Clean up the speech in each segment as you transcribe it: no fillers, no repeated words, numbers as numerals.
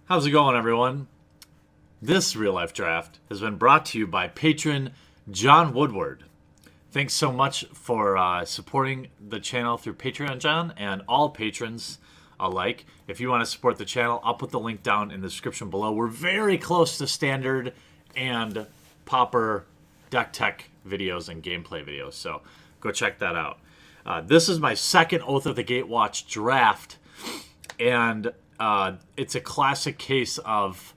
How's it going, everyone? This real-life draft has been brought to you by patron John Woodward. Thanks so much for supporting the channel through Patreon, John, and all patrons alike. If you want to support the channel, I'll put the link down in the description below. We're very close to standard and Pauper deck tech videos and gameplay videos, so go check that out. This is my second Oath of the Gatewatch draft, and it's a classic case of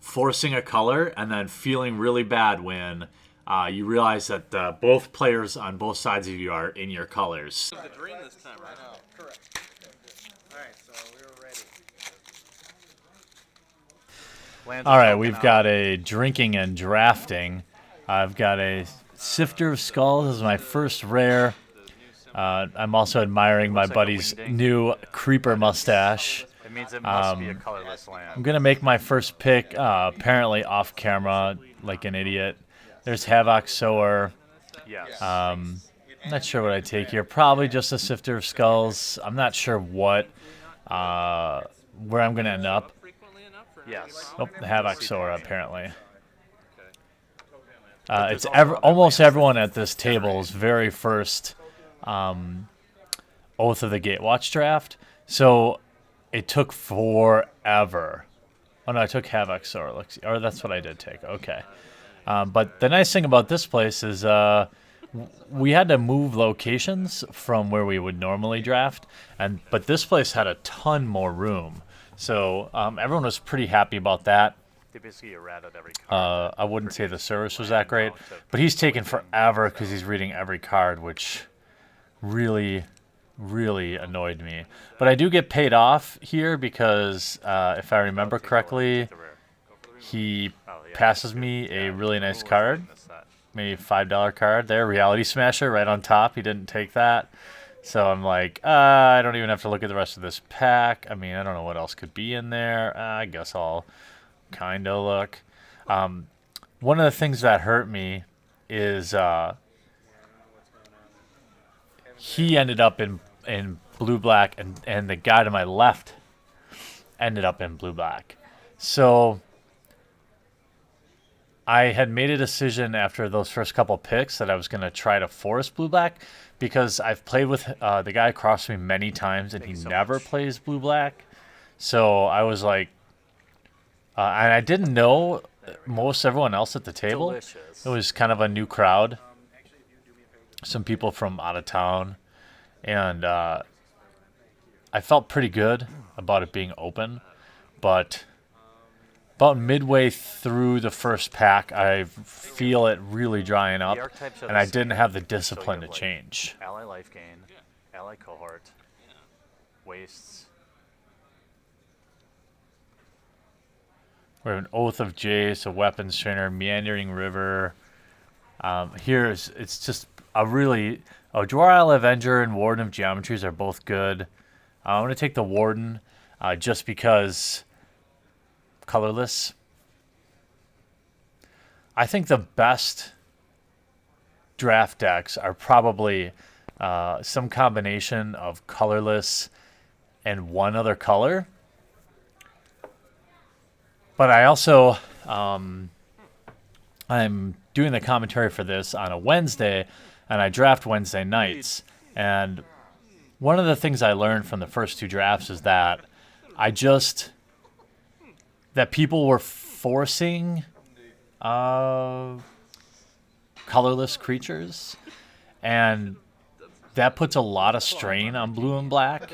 forcing a color and then feeling really bad when you realize that both players on both sides of you are in your colors. The dream this time, right? I know, correct. Alright, so we're ready. All right, we've got a drinking and drafting. I've got a Sifter of Skulls. This is my first rare. I'm also admiring my buddy's new creeper mustache. It means it must be a colorless land. I'm going to make my first pick, apparently off camera, like an idiot. There's Havoc Sower. Yes. Not sure what I take here. Probably just a Sifter of Skulls. I'm not sure what, where I'm going to end up. Yes. Oh, Havoc Sower, apparently. It's almost everyone at this table's very first Oath of the Gatewatch draft. So it took forever. Oh, no, I took Havoc Sower. Or that's what I did take. Okay. But the nice thing about this place is we had to move locations from where we would normally draft. But this place had a ton more room. So everyone was pretty happy about that. They basically errated every card. I wouldn't say the service was that great. But he's taken forever because he's reading every card, which really annoyed me. But I do get paid off here because, if I remember correctly, he passes me a really nice card. Maybe $5 card there. Reality Smasher right on top. He didn't take that. So I'm like, I don't even have to look at the rest of this pack. I mean, I don't know what else could be in there. I guess I'll kind of look. One of the things that hurt me is he ended up in blue-black, and the guy to my left ended up in blue-black. So I had made a decision after those first couple picks that I was going to try to force blue-black because I've played with the guy across from me many times, and he never plays blue-black. So I was like, and I didn't know most everyone else at the table. Delicious. It was kind of a new crowd. Some people from out of town. And I felt pretty good about it being open. But about midway through the first pack, I feel it really drying up. And I didn't have the discipline to change. Ally life gain, ally cohort, wastes. We have an Oath of Jace, a Weapons Trainer, Meandering River. It's just a really... Dwar Isle Avenger and Warden of Geometries are both good. I'm going to take the Warden just because colorless. I think the best draft decks are probably some combination of colorless and one other color. But I also, I'm doing the commentary for this on a Wednesday, and I draft Wednesday nights. And one of the things I learned from the first two drafts is that that people were forcing colorless creatures, and that puts a lot of strain on blue and black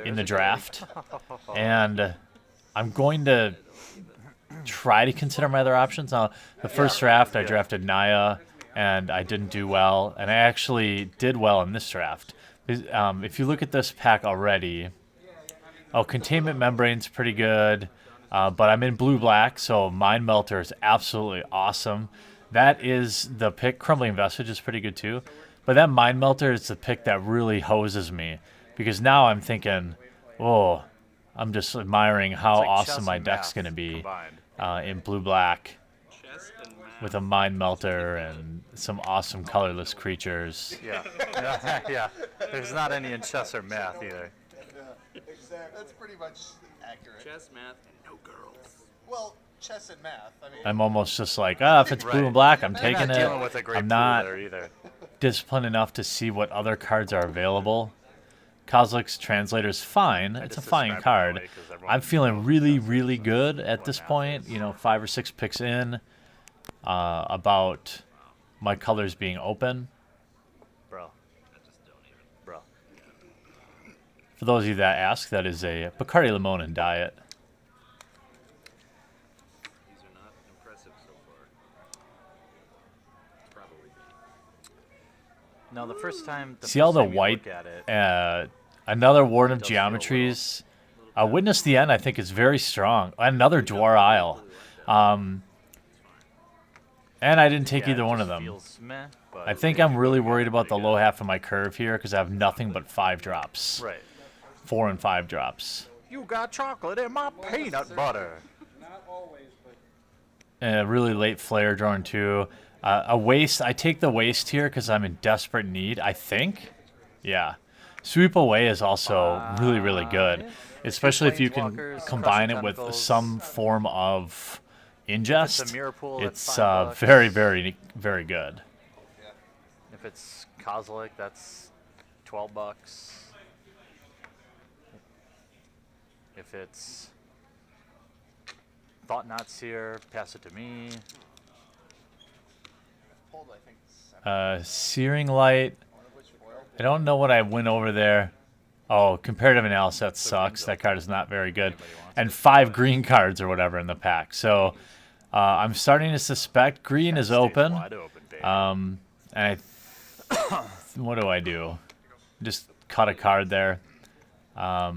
in the draft. And I'm going to try to consider my other options. Now, the first draft, I drafted Naya, and I didn't do well. And I actually did well in this draft. If you look at this pack already, Containment Membrane's pretty good, but I'm in blue-black, so Mind Melter is absolutely awesome. That is the pick. Crumbling Vestige is pretty good too. But that Mind Melter is the pick that really hoses me, because now I'm thinking, oh, I'm just admiring how awesome my deck's going to be in blue-black with a Mind Melter and some awesome colorless creatures. Yeah. Yeah. There's not any in chess or math either. Exactly. That's pretty much accurate. Chess, math, and no girls. Well, chess and math. I mean, I'm almost just like, if it's blue and black, I'm You're taking not dealing it. with a great I'm pool not there either. disciplined enough to see what other cards are available. Kozilek's Translator's fine. It's a just fine described it that card. way 'cause everyone I'm feeling knows really, that's really what good at what this math point. is. You know, 5 or 6 picks in, about my colors being open. Bro. Bro. For those of you that ask, that is a Bacardi Limon and diet. These are not impressive so far. Probably. No, the first time. See all the first time you white, look at it, another Warden of does feel a little- Geometries. Witness the End, I think, is very strong. Another Dwar Isle. And I didn't take yeah, either it one of just them. feels meh, but I think if I'm you really look at worried it about the pretty low good. half of my curve here because I have nothing but 5 drops. Right. 4 and 5 drops. You got chocolate in my peanut butter. not always, but And a really late flare drawn too. A waste. I take the waste here because I'm in desperate need, I think. Yeah. Sweep Away is also really, really good. Especially if you can Planeswalkers, combine Crushing it with Tentacles. some form of ingest. a mirror pool, that's It's $5. very, very, very good. If it's Kozilek, that's $12. If it's Thought Not Seer, pass it to me. pulled, I think, 7, Searing Light. one of which foil. I don't know what I went over there. Oh, comparative analysis, that sucks. That card is not very good. And 5 green cards or whatever in the pack. So I'm starting to suspect green is Stays open. Wide open, baby. And what do I do? Just cut a card there. Yeah,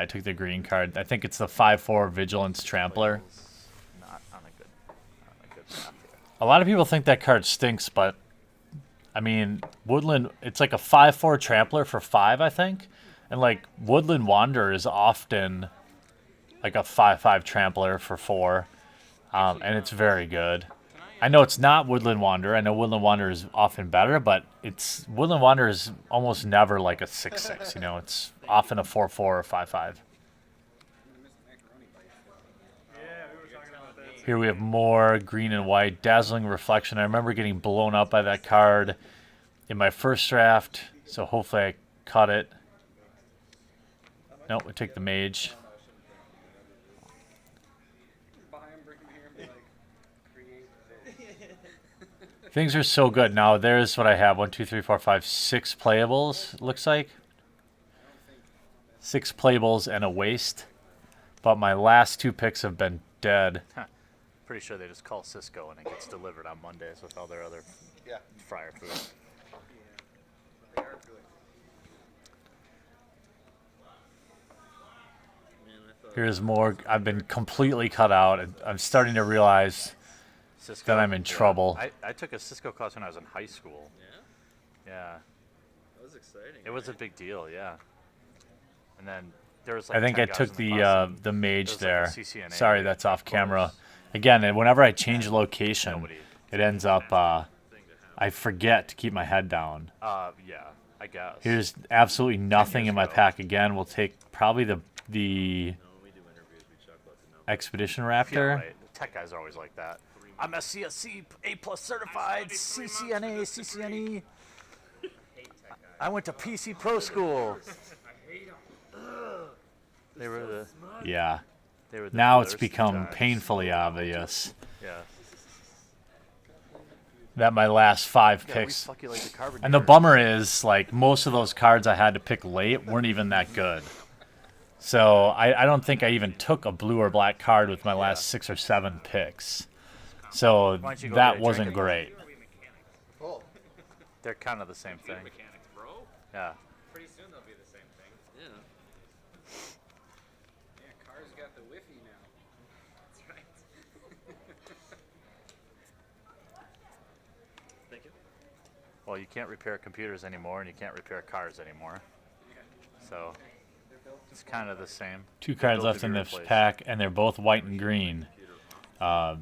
I took the green card. I think it's the 5/4 Vigilance Trampler. Not on a good path here. A lot of people think that card stinks, but I mean, Woodland, it's like a 5/4 Trampler for 5, I think. And like Woodland Wanderer is often like a 5/5 Trampler for 4. And it's very good. I know it's not Woodland Wanderer. I know Woodland Wanderer is often better, but it's Woodland Wanderer is almost never like a 6/6. You know, it's often a 4/4 or 5/5. Here we have more green and white. Dazzling Reflection. I remember getting blown up by that card in my first draft, so hopefully I cut it. Nope, we take the mage. Things are so good. Now there's what I have. 1, 2, 3, 4, 5, 6 playables, looks like. 6 playables and a waste. But my last 2 picks have been dead. Pretty sure they just call Cisco and it gets delivered on Mondays with all their other Yeah. fryer food. They are good. Man, I thought Here's more. I've been completely cut out. And I'm starting to realize Cisco, that I'm in trouble. I took a Cisco class when I was in high school. yeah, Yeah. that was exciting. It was a big deal, yeah. And then there was like I think 10 I guys took in the class, and the mage was like a there. CCNA Sorry, and that's off of camera. course, Again, and whenever I change location, Nobody it ends up I forget to keep my head down. yeah, I guess. Here's absolutely nothing years in my ago. pack again. We'll take probably the No, we do interviews. We talk about the numbers. Expedition Yeah, Raptor. right. The tech guys are always like that. I'm a CSC A+ certified, CCNA, CCNE. I went to PC Pro School. They were the. Yeah. They were the Now it's thirsty become times. painfully obvious Yeah. that my last 5 Yeah, picks. resucculate the carbon And the here. bummer is, like, most of those cards I had to pick late weren't even that good. So I don't think I even took a blue or black card with my last 6 or 7 picks. So Why don't you go that get a wasn't drink? great. Cool. They're kind of the same thing. Mechanic, bro. Yeah. Pretty soon they'll be the same thing. Yeah. Yeah, cars got the Wi-Fi now. That's right. Thank you. Well, you can't repair computers anymore, and you can't repair cars anymore. So it's kind of the same. 2 cards Built left to in be this replaced. pack, and they're both white and green. Memory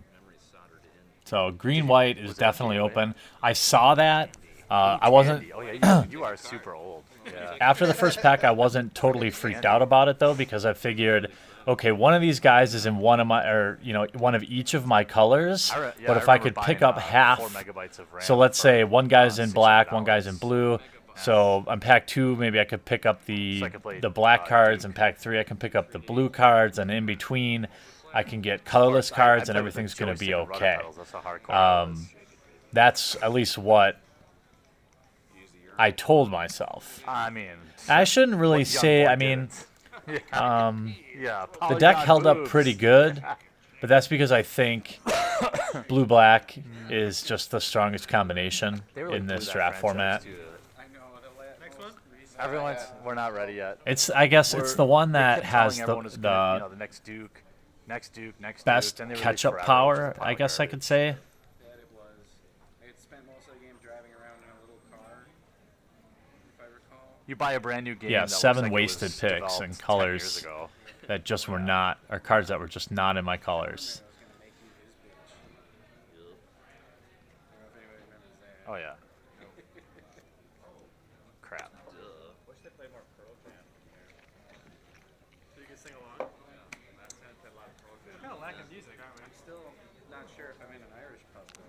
soldered in. So green white is was it a definitely gateway? open. I saw that. I wasn't. Oh yeah, you are super old. Yeah. After the first pack, I wasn't totally freaked out about it though, because I figured, okay, one of these guys is in one of my, or one of each of my colors. But if I could pick up half, 4 megabytes of RAM so let's for, say one guy's in black, one $600. guy's in blue. So on pack 2, maybe I could pick up the black cards, and pack 3 I can pick up the blue cards, and in between I can get colorless cards, and everything's gonna be okay. That's at least what I told myself. I mean, I shouldn't really what young say. boy I mean, yeah, the deck polygon held up boobs. pretty good, but that's because I think blue black is just the strongest combination They really in blew this that draft franchise, format. too. I know. Next one? Everyone's, we're not ready yet. It's, I guess, it's the one They that kept has telling everyone it's the gonna, the next Duke, next best Duke. Then they released catch-up Forever, power, which is I guess I power could say. That it was. I had spent most of the game driving around in a little car, if I recall. You buy a brand new game. Yeah, that looks 7 like it wasted was picks developed and 10 colors years ago. that just were not, or cards that were just not in my colors. Oh yeah. Crap. So you can sing along? Yeah. Last time I played a lot of Pro Jam. Kind of lacking music, aren't we? I'm still not sure if I'm in an Irish pub though.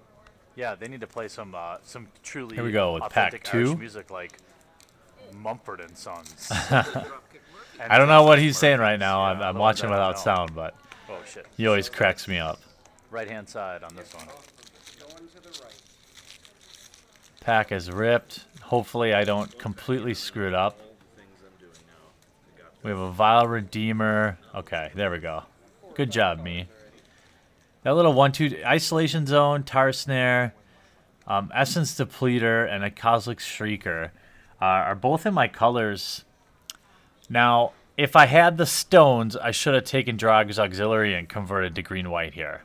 Yeah, they need to play some truly Here we go with pack authentic Irish 2. music like Mumford and Sons. I don't know what he's saying right now. Yeah, I'm the watching ones I without don't sound, but Oh shit. he always cracks me up. Right hand side on this one. Going to the right. Pack is ripped. Hopefully I don't completely screw it up. We have a Vile Redeemer. Okay, there we go. Good job, me. That little 1/2 Isolation Zone, Tar Snare, Essence Depleter, and a Cosmic Shrieker are both in my colors. Now, if I had the stones, I should have taken Drog's Auxiliary and converted to green-white here.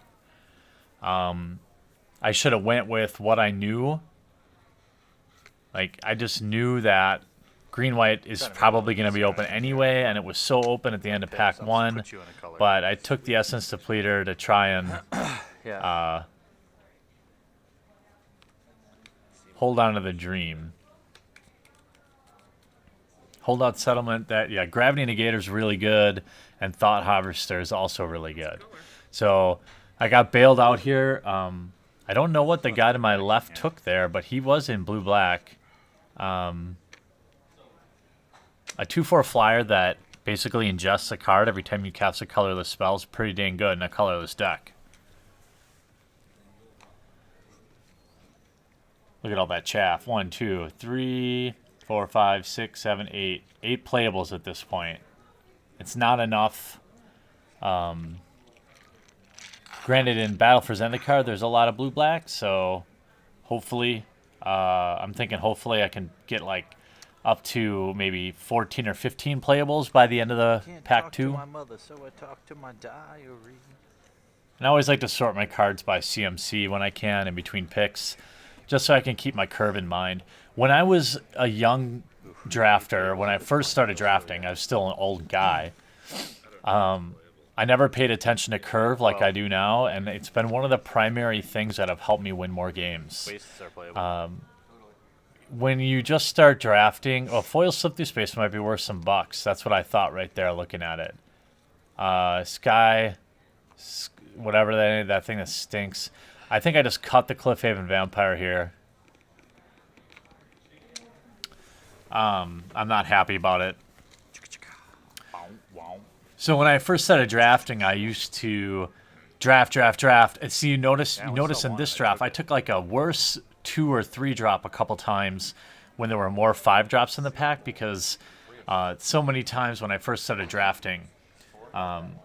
I should have went with what I knew. Like, I just knew that green-white is probably going to be open anyway, and it was so open at the end of pack 1. Put you in a color. But I took the Essence Depleter to try and yeah. hold on to the dream. Holdout Settlement, Gravity Negator is really good, and Thought Harvester is also really good. So I got bailed out here. I don't know what the guy to my left took there, but he was in blue-black. A 2/4 flyer that basically ingests a card every time you cast a colorless spell is pretty dang good in a colorless deck. Look at all that chaff. 1, 2, 3, 4, 5, 6, 7, 8. 8 playables at this point. It's not enough. Granted, in Battle for Zendikar, there's a lot of blue-black, so hopefully, I'm thinking hopefully I can get like up to maybe 14 or 15 playables by the end of the pack 2. My mother, so I talk to my diary. And I always like to sort my cards by CMC when I can in between picks, just so I can keep my curve in mind. When I was a young drafter, when I first started drafting, I was still an old guy. I never paid attention to curve like I do now, and it's been one of the primary things that have helped me win more games. Wastes are playable. When you just start drafting, foil slip through space might be worth some bucks. That's what I thought right there looking at it. Whatever that thing that stinks. I think I just cut the Cliffhaven Vampire here. I'm not happy about it. So when I first started drafting, I used to draft. And see, you notice in this draft, I took like a worse 2 or 3 drop a couple times when there were more 5 drops in the pack, because so many times when I first started drafting,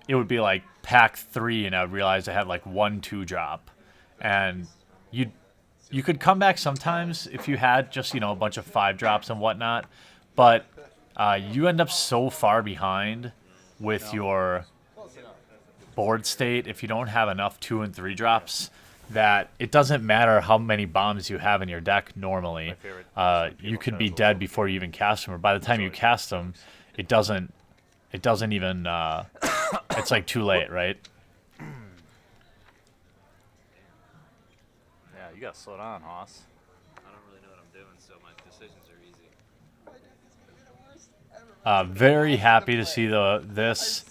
it would be like pack 3 and I would realize I had like 1 2 drop, and you could come back sometimes if you had just a bunch of 5 drops and whatnot, but you end up so far behind with your board state if you don't have enough 2 and 3 drops, that it doesn't matter how many bombs you have in your deck normally. You could be dead before you even cast them, or by the time you cast them, it doesn't even it's like too late, right? Yeah, you gotta slow down, Hoss. I don't really know what I'm doing, so Very happy to see this.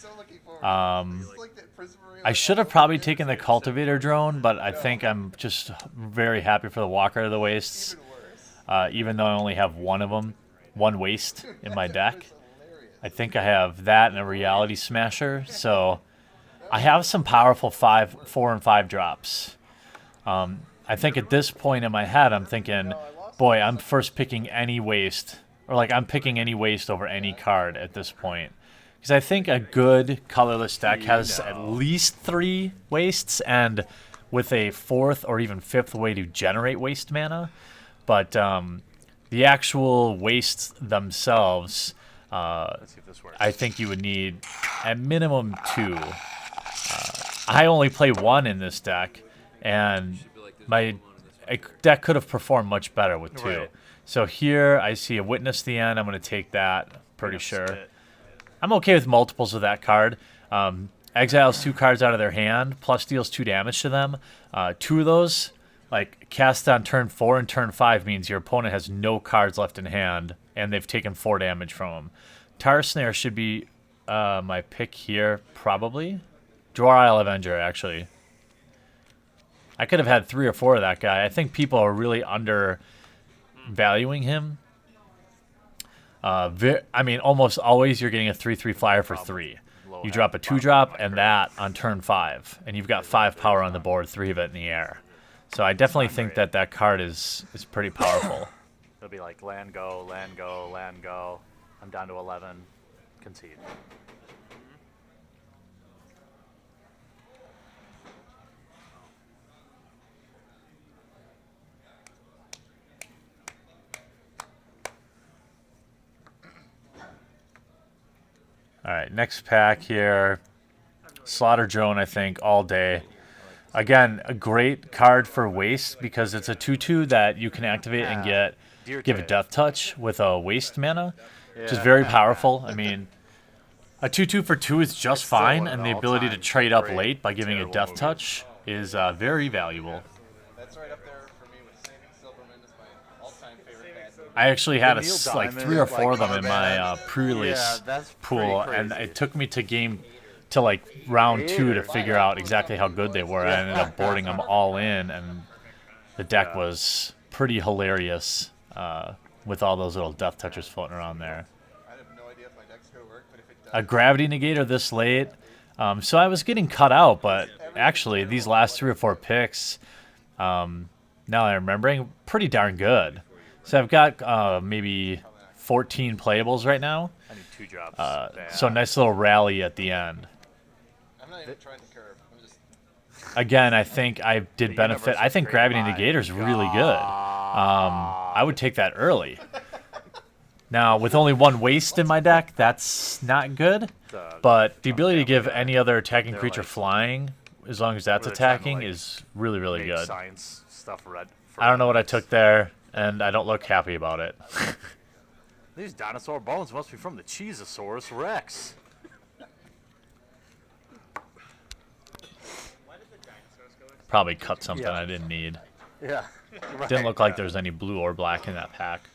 I should have probably taken the cultivator drone, but I think I'm just very happy for the Walker of the Wastes. Even though I only have one of them, one waste in my deck. I think I have that and a Reality Smasher, so I have some powerful 4 and 5 drops. I think at this point in my head, I'm thinking, boy, I'm first picking any waste, or like I'm picking any waste over any card at this point. Because I think a good colorless deck has at least 3 wastes, and with a 4th or even 5th way to generate waste mana. But the actual wastes themselves, Let's see if this works. I think you would need at minimum 2. I only play 1 in this deck, and my deck could have performed much better with 2. Right. So here I see a Witness the End. I'm going to take that, pretty sure. Spit. I'm okay with multiples of that card. Exiles 2 cards out of their hand, plus deals 2 damage to them. 2 of those, like cast on turn 4 and turn 5, means your opponent has no cards left in hand, and they've taken 4 damage from them. Tar Snare should be my pick here, probably. Dwar Isle Avenger, actually. I could have had 3 or 4 of that guy. I think people are really undervaluing him. I mean, almost always you're getting a 3/3 flyer for 3. You drop a 2-drop and that on turn 5, and you've got 5 power on the board, 3 of it in the air. So I definitely think that that card is pretty powerful. It'll be like land go, land go, land go. I'm down to 11. Concede. All right, next pack here. Slaughter Drone, I think, all day. Again, a great card for waste because it's a 2/2 that you can activate and give a death touch with a waste mana, which is very powerful. I mean, a 2/2 for 2 is just fine, and the ability to trade up late by giving a death touch is very valuable. That's right up there for me with Saving Silverman is my all-time favorite bad movie. I actually had Neil like Diamond 3 or is 4 of like them in my pre-release Yeah, that's pool, pretty and crazy. it took me to like round 2 to figure out exactly how good they were. I ended up boarding them all in, and the deck was pretty hilarious with all those little death touchers floating around there. I have no idea if my deck's gonna work, but if it does, A Gravity Negator this late, so I was getting cut out, but actually these last 3 or 4 picks, now I'm remembering, pretty darn good. So I've got maybe 14 playables right now. I need 2 drops. So nice little rally at the end. I'm not even trying to curve. I'm just Again, I think I did benefit. universe I is think created Gravity by Negator is really good. I would take that early. Now, with only 1 waste in my deck, that's not good. But the ability to give any other attacking creature like- flying, as long as that's Where they're trying to, attacking, like, is really, really make good. science stuff red. I don't know what I took there, and I don't look happy about it. These dinosaur bones must be from the Cheezosaurus Rex. Probably cut something Yeah. I didn't need. Yeah. Didn't look like there was any blue or black in that pack.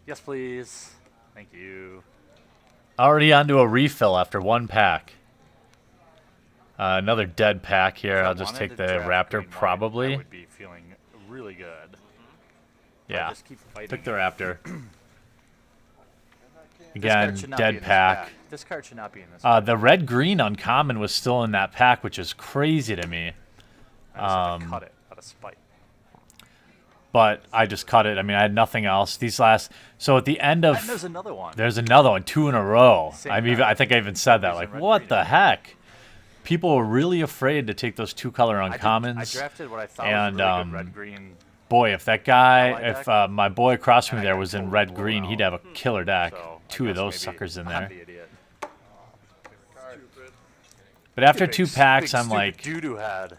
Yes, please. Thank you. Already onto a refill after 1 pack. Another dead pack here. If I I'll just wanted take to the draft Raptor, green white, I probably. would be feeling really good. Yeah, Just keep fighting. took the Raptor. This card Again, should not be dead in this pack. This card should not be in this. The red-green uncommon was still in that pack, which is crazy to me. I just had to cut it out of spite. But I just cut it. I mean, I had nothing else. These last... So at the end And of... there's another one. There's another one, 2 in a row. Same I mean, pack. I think I even said that. Like, red what green. the heck? People were really afraid to take those 2-color I uncommons. drafted what I thought and, was a really good red-green. Boy, if that guy, Ally if deck. my boy across from me And I there got was in totally red-green, blown he'd out. have a killer deck. So I 2 of guess those maybe suckers in I'm there. the idiot. But after Big 2 packs, big I'm stupid like doo-doo head.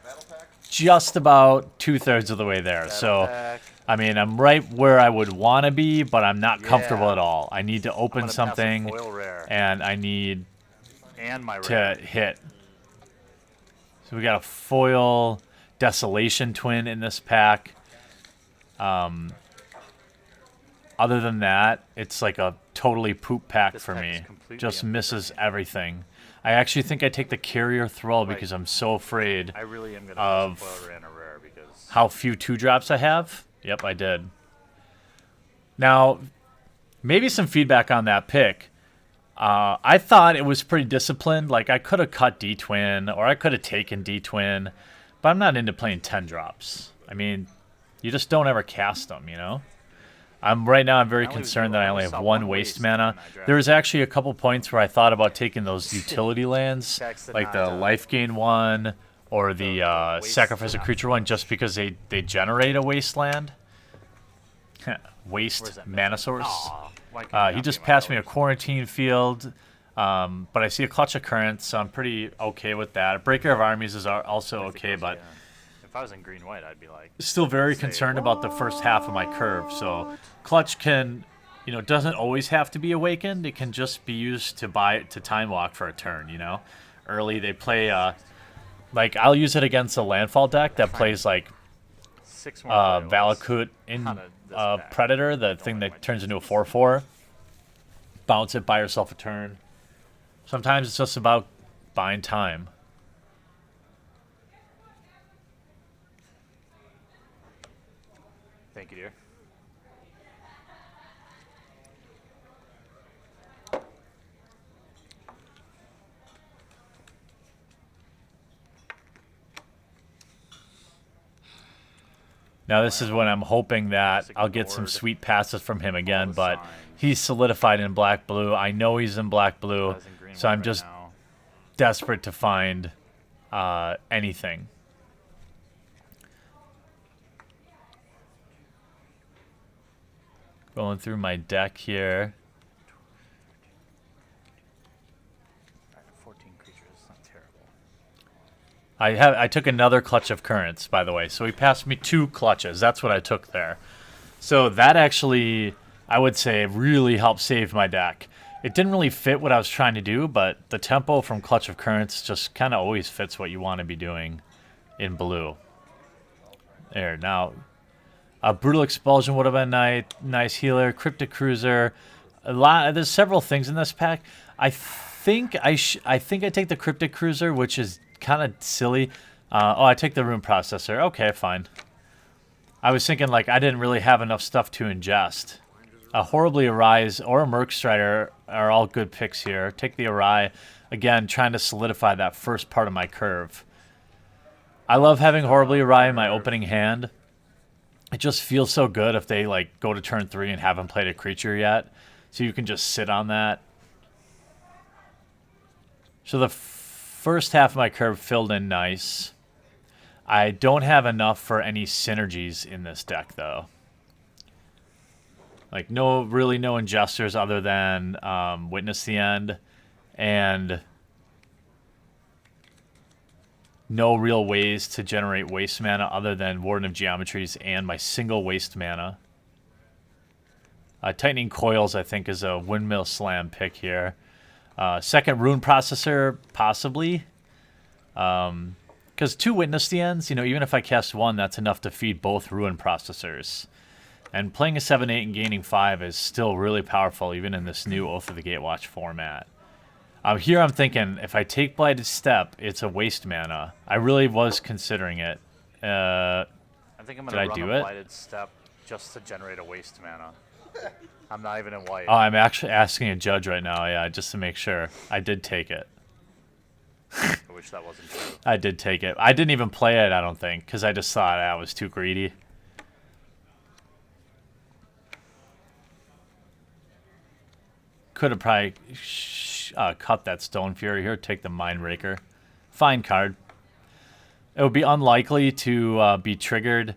just about 2/3 of the way there. So, Pack. I mean, I'm right where I would want to be, but I'm not comfortable Yeah. at all. I need to I'm open gonna pass a something, foil rare and I need and my to rare. hit. So we got a foil Desolation Twin in this pack. other than that, it's like a totally poop pack This for pack me. is completely Just empty misses for me. everything. I actually think I take the carrier throw Like, because I'm so afraid I really am gonna of spoiler and a rare because how few 2-drops I have. Yep, I did. Now, maybe some feedback on that pick. I thought it was pretty disciplined. Like, I could have cut D-Twin, or I could have taken D-Twin, but I'm not into playing 10 drops. I mean, you just don't ever cast them, you know? Right now I'm very concerned that I only have one waste mana. There was actually a couple points where I thought about taking those utility lands, like the life gain one, or the sacrifice a creature one, just because they generate a wasteland. Waste mana source. He just passed me a quarantine field, but I see a clutch of currents, so I'm pretty okay with that. A breaker of armies is also okay, but if I was in green-white, I'd be like... Still very concerned about the first half of my curve, so clutch can, doesn't always have to be awakened. It can just be used to time walk for a turn, Early they play, like, I'll use it against a landfall deck that plays, like, 6 more Valakut in Predator, the thing that turns into a 4/4. Bounce it, buy yourself a turn. Sometimes it's just about buying time. Thank you, dear. Now this is when I'm hoping that I'll get some sweet passes from him again, but he's solidified in black-blue. I know he's in black-blue, so I'm just desperate to find anything. Going through my deck here. 14 creatures, not terrible. I took another clutch of currents, by the way. So he passed me 2 clutches. That's what I took there. So that actually, I would say, really helped save my deck. It didn't really fit what I was trying to do, but the tempo from Clutch of Currents just kind of always fits what you want to be doing in blue. There, now, a Brutal Expulsion would have been nice healer, Cryptic Cruiser, there's several things in this pack. I think I take the Cryptic Cruiser, which is kind of silly. I take the Rune Processor. Okay, fine. I was thinking, like, I didn't really have enough stuff to ingest. A Horribly Arise or a Merc Strider are all good picks here. Take the Arai. Again, trying to solidify that first part of my curve. I love having Horribly Arai in my opening hand. It just feels so good if they, like, go to turn 3 and haven't played a creature yet. So you can just sit on that. So the first half of my curve filled in nice. I don't have enough for any synergies in this deck, though. Like, really no ingesters other than Witness the End, and no real ways to generate waste mana other than Warden of Geometries and my single waste mana. Tightening Coils, I think, is a Windmill Slam pick here. Second Rune Processor, possibly. Because 2 Witness the Ends, even if I cast 1, that's enough to feed both Ruin Processors. And playing a 7/8 and gaining 5 is still really powerful, even in this new Oath of the Gatewatch format. Here I'm thinking, if I take Blighted Step, it's a waste mana. I really was considering it. I think I'm going to run do a it? Blighted Step just to generate a waste mana. I'm not even in white. Oh, I'm actually asking a judge right now, yeah, just to make sure. I did take it. I wish that wasn't true. I did take it. I didn't even play it, I don't think, because I just thought I was too greedy. Could have probably cut that Stone Fury here, take the Mindbreaker. Fine card. It would be unlikely to be triggered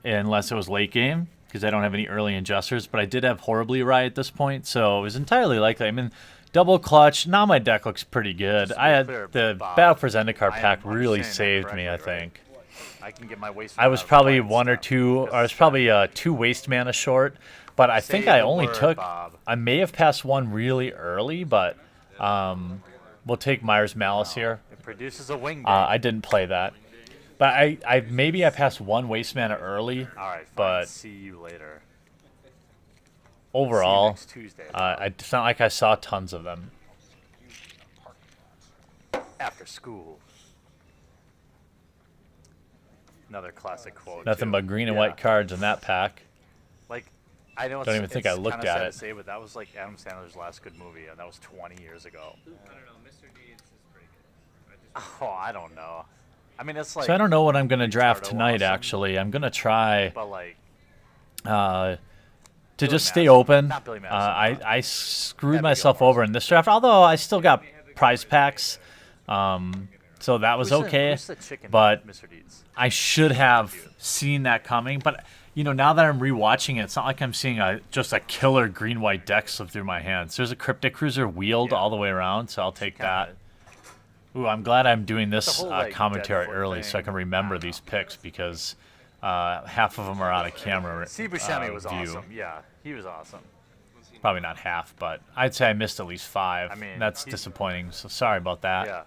unless it was late game, because I don't have any early ingesters, but I did have Horribly Right at this point, so it was entirely likely. I mean, double clutch, now my deck looks pretty good. I had the Battle for Zendikar pack really saved me, I think. I can get my waste I was probably 1 or 2, or I was probably 2 waste mana short, but I think I only took, I may have passed 1 really early, but we'll take Myers Malice here. It produces a wing. I didn't play that. But maybe I passed 1 waste mana early. All right, fine. But See you later. overall, next Tuesday. it's not like I saw tons of them. After school. Another classic quote. Nothing too. but green and Yeah. white cards in that pack. Like, I know Don't even think I looked kinda at sad it. to say, but that was like Adam Sandler's last good movie, and that was 20 years ago. I don't know. Mr. Deeds is pretty good. Oh, I don't know. I mean, it's like. So I don't know what I'm going to draft Ricardo tonight, awesome, actually. I'm going to try But like, to Billy just stay Madison. open. Not Billy Madison, I screwed Abigail myself over in this draft, although I still got prize packs. So that was okay. Who's the chicken, But Mr. Deeds? I should have seen that coming. But, you know, now that I'm rewatching it, it's not like I'm seeing just a killer green-white deck slip through my hands. There's a Cryptic Cruiser wheeled all the way around, so I'll take that. Ooh, I'm glad I'm doing this whole, like, commentary Deadfoot early so I thing. can remember these picks because half of them are out of camera Steve Buscemi was view. awesome. Yeah, he was awesome. Probably not half, but I'd say I missed at least 5. I mean, that's disappointing, so sorry about that.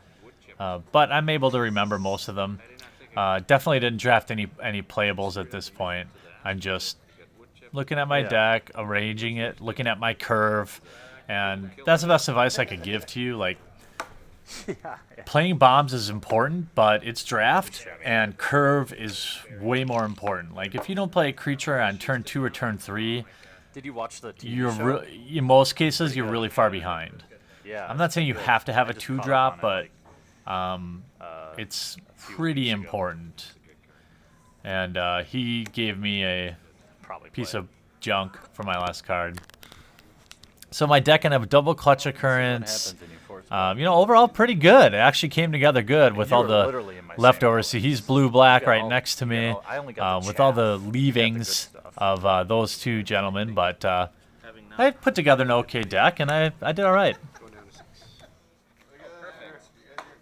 Yeah. But I'm able to remember most of them. Definitely didn't draft any playables at this point. I'm just looking at my Yeah. deck, arranging it, looking at my curve, and that's the best advice I could give to you. Like, playing bombs is important, but it's draft, and curve is way more important. Like, if you don't play a creature on turn 2 or turn 3, Did you watch the TV you're show? in most cases you're really far behind. Yeah. I'm not saying you have to have a I just caught up 2-drop, on it, but like, it's few pretty weeks ago. important. And he gave me a probably piece play of junk for my last card. So my deck can have a double clutch occurrence. happens in your force You know, overall pretty good. It actually came together good with you all were the literally in my same leftovers. See, he's blue-black got right all- next to you me got all- I only got the with all chaff. the You got the good leavings stuff. of those two gentlemen. But Having not I put together an okay deck, and I did all right. Going down to 6. Perfect.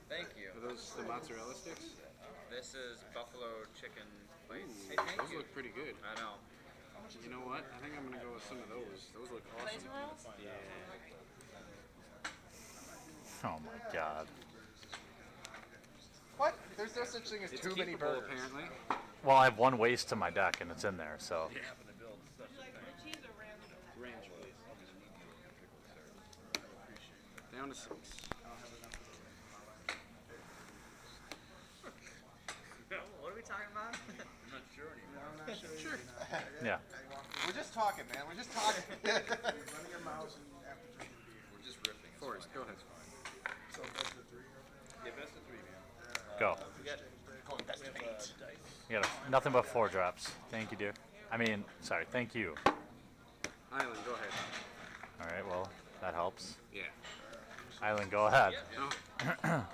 Thank you. Are those the mozzarella sticks? This is buffalo chicken plates. Hey, Ooh, thank those you. look pretty good. I know. You know what? I think I'm gonna go with some of those. Those look awesome. Yeah. Oh my god. What? There's no such thing as It's too many keepable, burgers. apparently. Well, I have one waste to my deck, and it's in there, so. Ranch place. Down to 6. What are we talking about? Sure. Yeah. We're just talking, man. We're just talking. Forrest, go ahead. Go. You got nothing but 4 drops. Thank you, dear. I mean, sorry. Thank you. Island, go ahead. All right. Well, that helps. Yeah. Island, go ahead. No.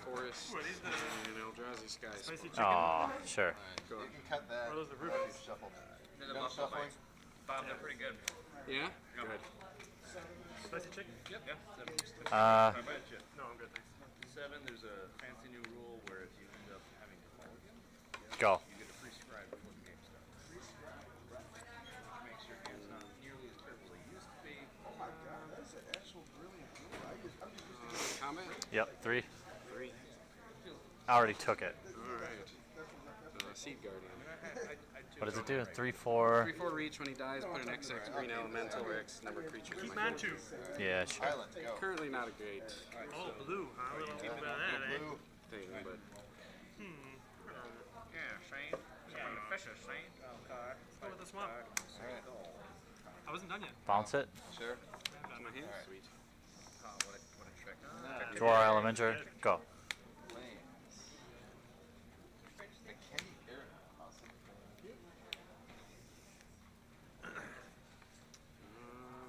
Forest and Eldrazi Skies. Oh, sure. Go. You can cut that. those the Rubens? Shuffle. They're the Done buffalo shuffling? bites. Bob, they're pretty good. Yeah? Good. Spicy chicken? Yep. Yeah. No, I'm good, thanks. 7, there's a fancy new rule where if you end up having to fold, Go. you get a free scribe before the game starts. Which makes your hands not nearly as terrible as they used to be. Comment? Yep. 3. 3. I already took it. Alright. Seed Guardian. What does it do? 3, 4. 3/4 reach. When he dies, put an XX green elemental or X number of creatures in my Man hand. 2. Yeah, sure. Island, go. Currently not a great Oh, blue, huh? We don't think about that, eh? Blue. thing, but Yeah, Shane. Someone to fish us, Shane. Let's go with the swamp. I wasn't done yet. Bounce it. Sure. it's my hand. Sweet. Oh, what a trick. Draw our Elementor. Go.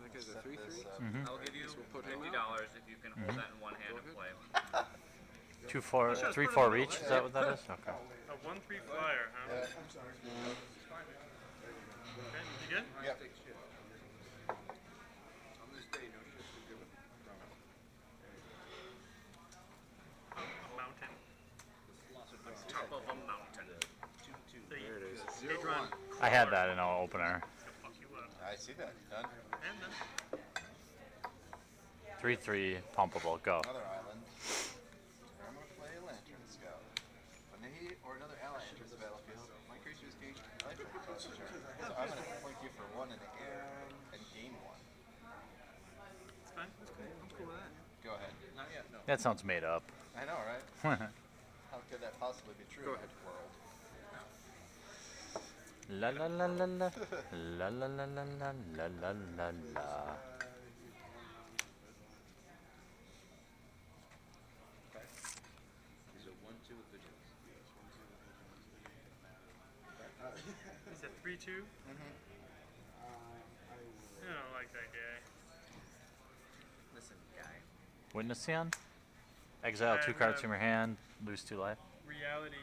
That guy's a 3/3. I'll give you put him $50 if you can hold that in one hand and play. 2, 4. 3, 4 reach. Is that what that is? Okay. A 1/3 flyer, huh? Okay, you good? Yep. A mountain. Top of a mountain. There it is. Stage run. I had that in our opener. Fuck you up. I see that. Done. And then 3, 3. Pumpable. Go. Another island. I'm going to play a Lantern Scout. When he or another ally enters the battlefield, my creatures gain life one in the air and gain one. It's fine. It's cool. I'm cool with that. Go ahead. Not yet, no. That sounds made up. I know, right? How could that possibly be true in this world? La la la la la. La la la la la la la la la. These are 1-2 with vigilance. He's a 3-2. I don't like that guy. Listen, guy. Witness Sion? Exile 2 cards from your hand, lose 2 life. Reality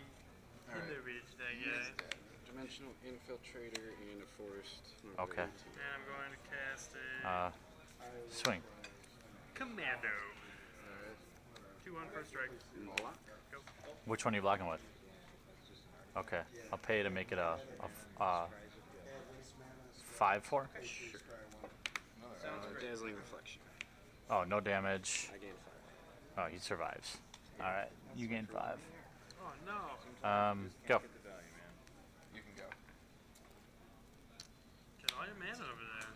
All right. in the reach, that He guy. is dead. Dimensional Infiltrator and a Forest. Okay. And I'm going to cast a Swing. Commando. 2-1 first strike. Block. Go. Which one are you blocking with? Okay. I'll pay to make it a 5/4. Dazzling Reflection. Oh, no damage. I gain 5. Oh, he survives. Alright, you gain 5. Oh no. Go. You can go. Get all your mana over there, huh?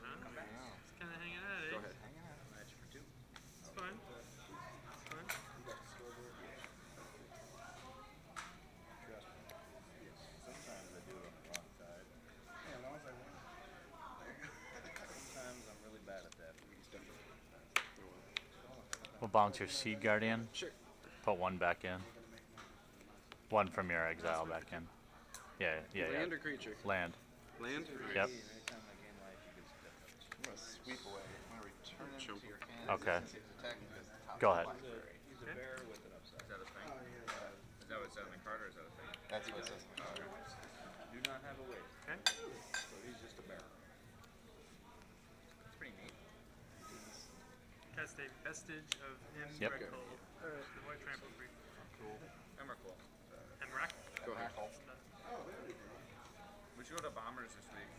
Just kind of hanging out, eh? Go ahead. Match for 2. It's fine. It's fine. Sometimes I do it on the wrong side. Yeah, as long as I win. Sometimes I'm really bad at that. He's done. We'll bounce your Seed Guardian. Sure. Put 1 back in. 1 from your exile back in. Yeah. Land or creature? Land. Land? Yep. Anytime I gain life, you get step. I'm going to sweep away. I'm going to return him Jump. to your hand. Okay. Since he's attacking this top Go ahead. library. He's a bear with an upside. Is that a thing? Is that what's on the card or is that a thing? That's what it says. Do not have a waste. Okay. So he's just a bear. It's pretty neat. Cast a Vestige of Yep. Emrakul. The white trample creature. Emrakul. Emrak. Go ahead. We should go to Bombers this week.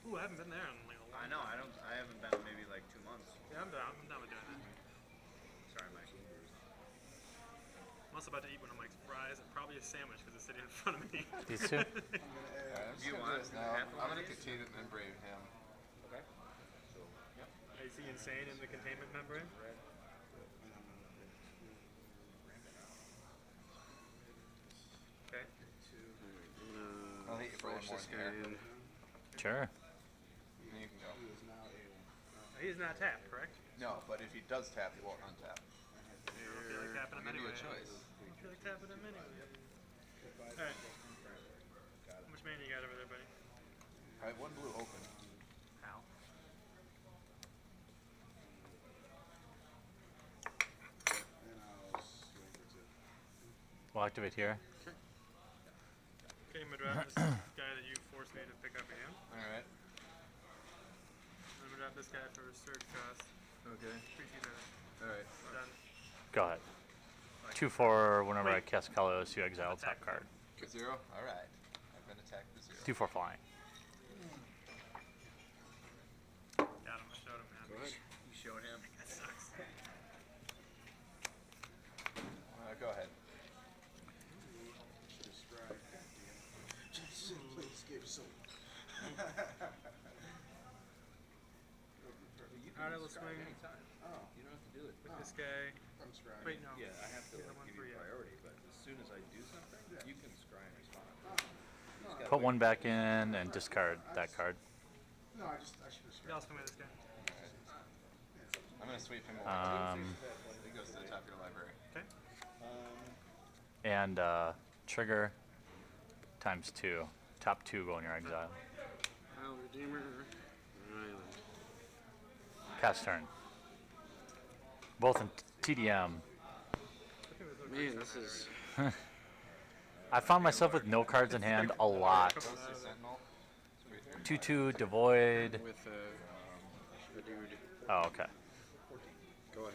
Ooh, I haven't been there in like a long I know, I haven't been in maybe like 2 months. Yeah, I'm down. I'm down with doing that. Sorry, Mike. I'm also about to eat one of Mike's fries and probably a sandwich because it's sitting in front of me. These 2? Alright, I'm just You going to want do this now. half of I'm going one to of these? continue and brave him. Okay. Is he insane in the containment membrane? Okay. I'll hit you for one Flash more this guy here. in. Sure. And you can go. He's not tapped, correct? No, but if he does tap, he won't untap. I don't feel like tapping him I'll give you anyway. a choice. I feel like tapping him anyway. Alright. How much mana you got over there, buddy? I have 1 blue open. How? We'll activate here. Okay, I'm gonna drop this guy that you forced me to pick up again. Alright. I'm gonna drop this guy for a surge cost. Okay. Appreciate that. Alright. Done. Go ahead. 2/4 whenever I Wait. cast colors, you exile top Attack. card. 0? Alright. I've been attacked with 0. 2/4 flying. Got him. I showed him, man. Go ahead. You showed him. That sucks. Go ahead. Please give some. Alright, let's swing Oh, you don't have to do it. with this guy. I'm scrying. Wait, no. Yeah, I have to Here's the one give for you you. priority, but as soon as I do something, you can scry and respond. Put 1 back in and discard that card. No, I should have Yeah, I'll swing with this guy. I'm going to sweep him away. He goes to the top of your library. Okay. And trigger times 2. Top 2 go in your exile. Isle Redeemer. Island. Cast turn. Both in TDM. Man, this is. I found myself with no cards in hand a lot. Goes to Sentinel. 2/2 devoid. With a dude. Oh, okay. Go ahead.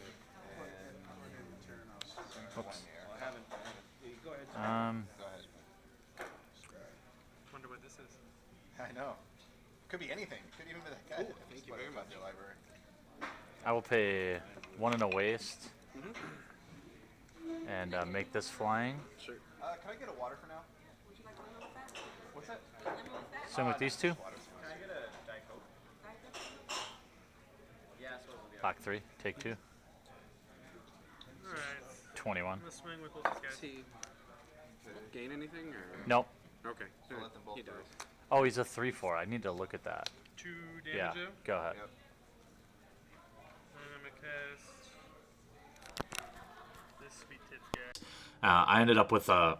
Oops. I haven't. Go ahead. Go ahead. Wonder what this is. I know. Could be anything. Could even be that guy. thank you very much. Your library. I will pay 1 and a waste. And make this flying. Sure. Can I get a water for now? What's that? Swing with these 2. Water's fine. Block 3, take 2. Alright. 21. I'm gonna swing with both these guys. Does he gain anything or? Nope. Okay. So let them both He does. Oh, he's a 3/4. I need to look at that. 2 Yeah, damage. go ahead. Yep. And I'm gonna cast this sweet tits guy. I ended up with a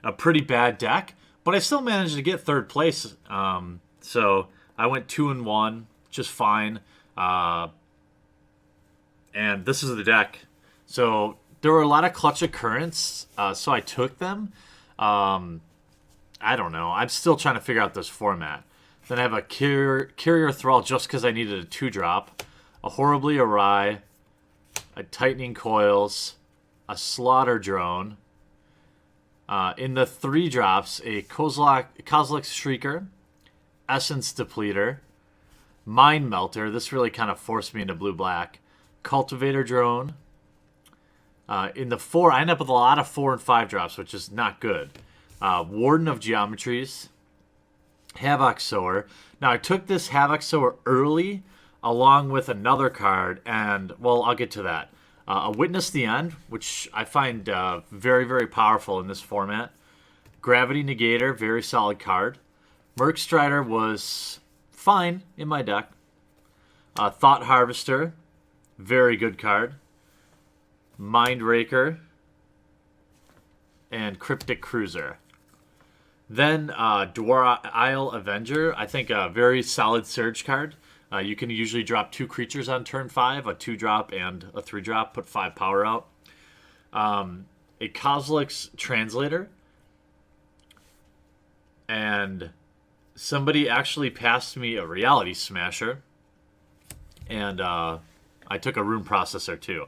a pretty bad deck, but I still managed to get third place. So I went 2-1, just fine. And this is the deck. So there were a lot of clutch occurrence, so I took them. I don't know. I'm still trying to figure out this format. Then I have a Carrier Thrall just because I needed a 2-drop, a Horribly Awry, a Tightening Coils, a Slaughter Drone. In the 3-drops, a Kozilek Shrieker, Essence Depleter, Mind Melter. This really kind of forced me into blue-black. Cultivator Drone. In the 4, I end up with a lot of 4 and 5 drops, which is not good. Warden of Geometries, Havoc Sower. Now, I took this Havoc Sower early along with another card, and, well, I'll get to that. A Witness the End, which I find very, very powerful in this format. Gravity Negator, very solid card. Merc Strider was fine in my deck. Thought Harvester, very good card. Mind Raker, and Cryptic Cruiser. Then Dwar Isle Avenger, I think a very solid Surge card. You can usually drop 2 creatures on turn 5, a 2-drop and a 3-drop, put 5 power out. A Kozilek's Translator. And somebody actually passed me a Reality Smasher. And I took a Rune Processor too.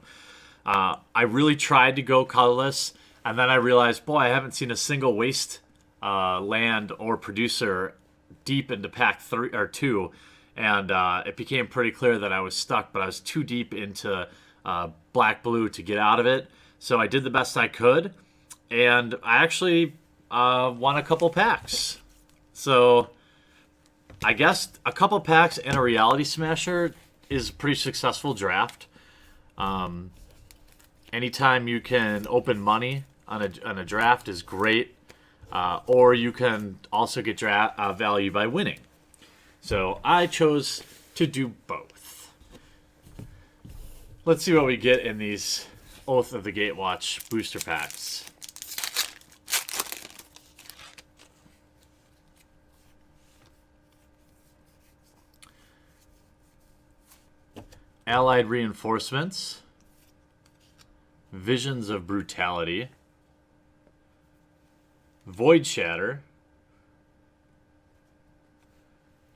I really tried to go colorless, and then I realized, boy, I haven't seen a single waste land or producer deep into pack 3 or 2, and it became pretty clear that I was stuck, but I was too deep into black-blue to get out of it. So I did the best I could, and I actually won a couple packs. So I guess a couple packs and a Reality Smasher is a pretty successful draft. Anytime you can open money on a draft is great, or you can also get value by winning. So I chose to do both. Let's see what we get in these Oath of the Gatewatch booster packs. Allied Reinforcements. Visions of Brutality. Void Shatter.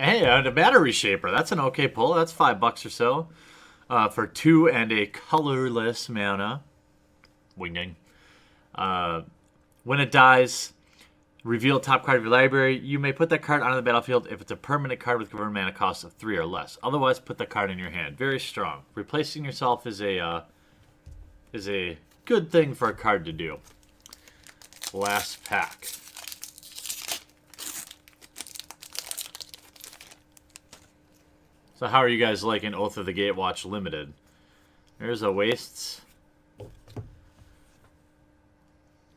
Hey, and a Battery Shaper. That's an okay pull. That's $5 or so. For 2 and a colorless mana. Wing ding. When it dies, reveal top card of your library. You may put that card onto the battlefield if it's a permanent card with converted mana cost of 3 or less. Otherwise, put the card in your hand. Very strong. Replacing yourself is a good thing for a card to do. Last pack. So how are you guys liking Oath of the Gatewatch Limited? There's a Wastes.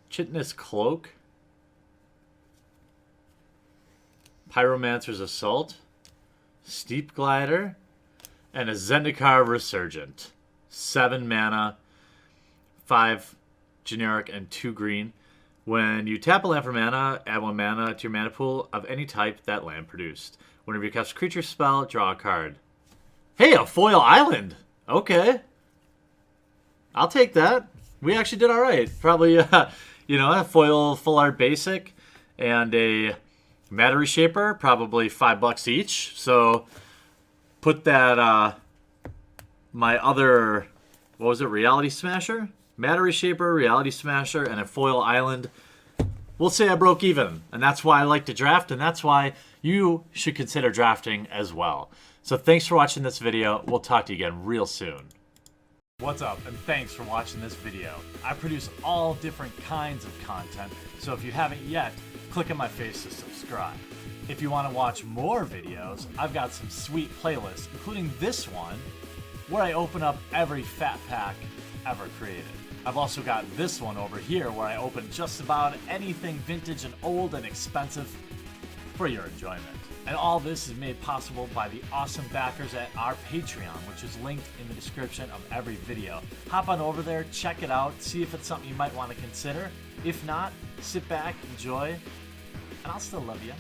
Chitinous Cloak. Pyromancer's Assault. Steep Glider. And a Zendikar Resurgent. 7 mana. 5 generic and 2 green. When you tap a land for mana, add 1 mana to your mana pool of any type that land produced. Whenever you cast a creature spell, draw a card. Hey, a Foil Island! Okay. I'll take that. We actually did alright. Probably, a foil full art basic and a Battery Shaper, probably $5 each. So, put that, my other, what was it, Reality Smasher? Battery Shaper, Reality Smasher, and a Foil Island. We'll say I broke even, and that's why I like to draft, and that's why you should consider drafting as well. So thanks for watching this video. We'll talk to you again real soon. What's up, and thanks for watching this video. I produce all different kinds of content, so if you haven't yet, click on my face to subscribe. If you want to watch more videos, I've got some sweet playlists, including this one, where I open up every fat pack ever created. I've also got this one over here where I open just about anything vintage and old and expensive for your enjoyment. And all this is made possible by the awesome backers at our Patreon, which is linked in the description of every video. Hop on over there, check it out, see if it's something you might want to consider. If not, sit back, enjoy, and I'll still love you.